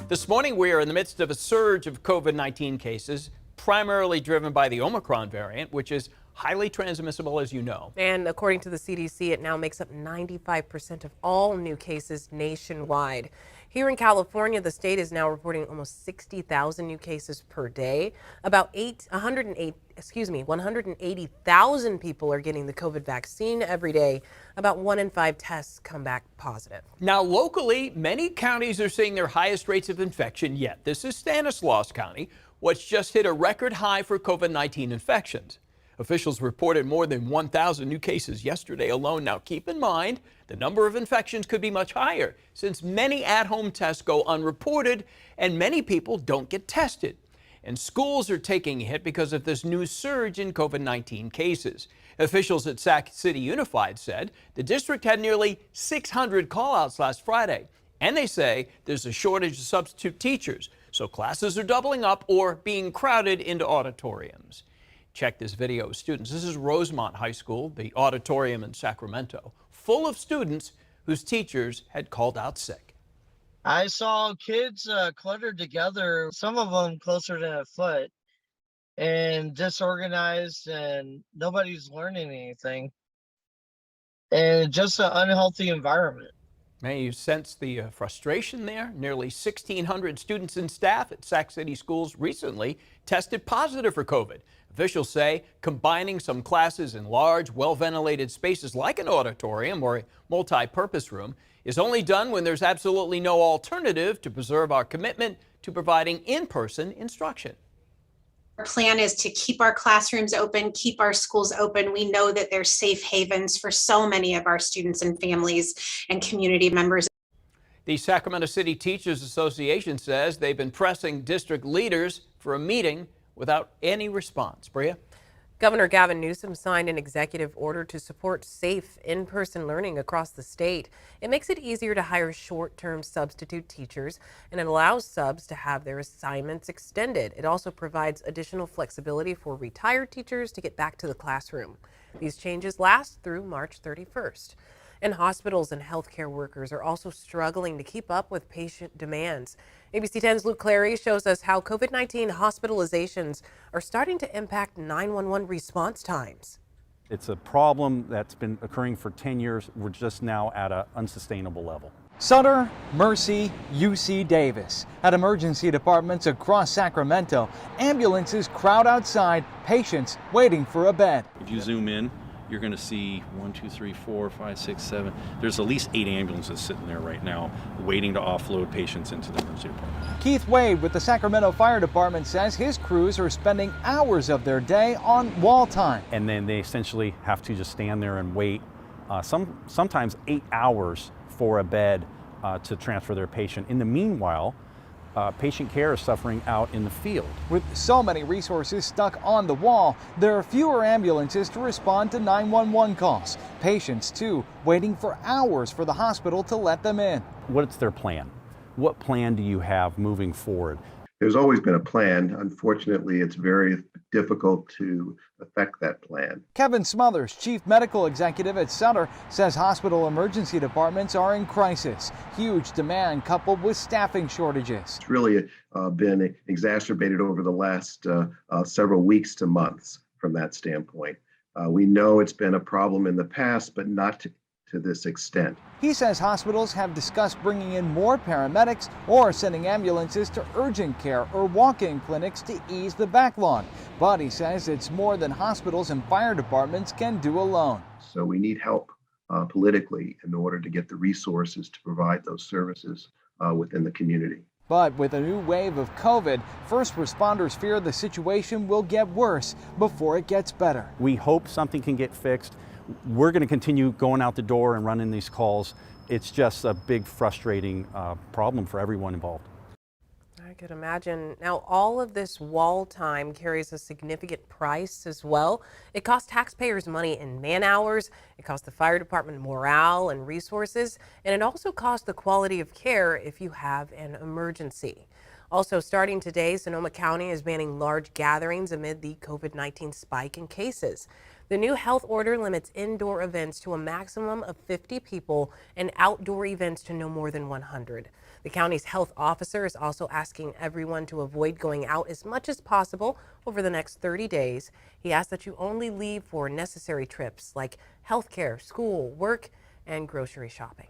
This morning, we are in the midst of a surge of COVID-19 cases, primarily driven by the Omicron variant, which is highly transmissible, as you know. And according to the CDC, it now makes up 95% of all new cases nationwide. Here in California, the state is now reporting almost 60,000 new cases per day. About 180,000 people are getting the COVID vaccine every day. About 1 in 5 tests come back positive. Now, locally, many counties are seeing their highest rates of infection yet. This is Stanislaus County, which just hit a record high for COVID-19 infections. Officials reported more than 1,000 new cases yesterday alone. Now, keep in mind, the number of infections could be much higher since many at-home tests go unreported and many people don't get tested. And schools are taking a hit because of this new surge in COVID-19 cases. Officials at Sac City Unified said the district had nearly 600 call-outs last Friday. And they say there's a shortage of substitute teachers, so classes are doubling up or being crowded into auditoriums. Check this video, students. This is Rosemont High School, the auditorium in Sacramento, full of students whose teachers had called out sick. I saw kids cluttered together, some of them closer than a foot, and disorganized, and nobody's learning anything. And just an unhealthy environment. May you sense the frustration there? Nearly 1,600 students and staff at Sac City schools recently tested positive for COVID. Officials say combining some classes in large, well-ventilated spaces like an auditorium or a multi-purpose room is only done when there's absolutely no alternative to preserve our commitment to providing in-person instruction. Our plan is to keep our classrooms open, keep our schools open. We know that they're safe havens for so many of our students and families and community members. The Sacramento City Teachers Association says they've been pressing district leaders for a meeting without any response. Bria? Governor Gavin Newsom signed an executive order to support safe in-person learning across the state. It makes it easier to hire short-term substitute teachers, and it allows subs to have their assignments extended. It also provides additional flexibility for retired teachers to get back to the classroom. These changes last through March 31st. And hospitals and healthcare workers are also struggling to keep up with patient demands. ABC 10's Luke Clary shows us how COVID-19 hospitalizations are starting to impact 911 response times. It's a problem that's been occurring for 10 years. We're just now at an unsustainable level. Sutter, Mercy, UC Davis. At emergency departments across Sacramento, ambulances crowd outside, patients waiting for a bed. If you zoom in, you're going to see 1, 2, 3, 4, 5, 6, 7. There's at least 8 ambulances sitting there right now waiting to offload patients into the emergency department. Keith Wade with the Sacramento Fire Department says his crews are spending hours of their day on wall time. And then they essentially have to just stand there and wait sometimes 8 hours for a bed to transfer their patient. In the meanwhile, patient care is suffering out in the field. With so many resources stuck on the wall, there are fewer ambulances to respond to 911 calls. Patients, too, waiting for hours for the hospital to let them in. What's their plan? What plan do you have moving forward? There's always been a plan. Unfortunately, it's very difficult to affect that plan. Kevin Smothers, chief medical executive at Sutter, says hospital emergency departments are in crisis. Huge demand coupled with staffing shortages. It's really been exacerbated over the last several weeks to months from that standpoint. We know it's been a problem in the past, but not to this extent. He says hospitals have discussed bringing in more paramedics or sending ambulances to urgent care or walk-in clinics to ease the backlog. But he says it's more than hospitals and fire departments can do alone. So we need help politically in order to get the resources to provide those services within the community. But with a new wave of COVID, first responders fear the situation will get worse before it gets better. We hope something can get fixed. We're going to continue going out the door and running these calls. It's just a big, frustrating problem for everyone involved. I could imagine. Now, all of this wall time carries a significant price as well. It costs taxpayers money in man hours, it costs the fire department morale and resources, and it also costs the quality of care if you have an emergency. Also, starting today, Sonoma County is banning large gatherings amid the COVID-19 spike in cases. The new health order limits indoor events to a maximum of 50 people and outdoor events to no more than 100. The The county's health officer is also asking everyone to avoid going out as much as possible over the next 30 days. He asks that you only leave for necessary trips like healthcare, school, work, and grocery shopping.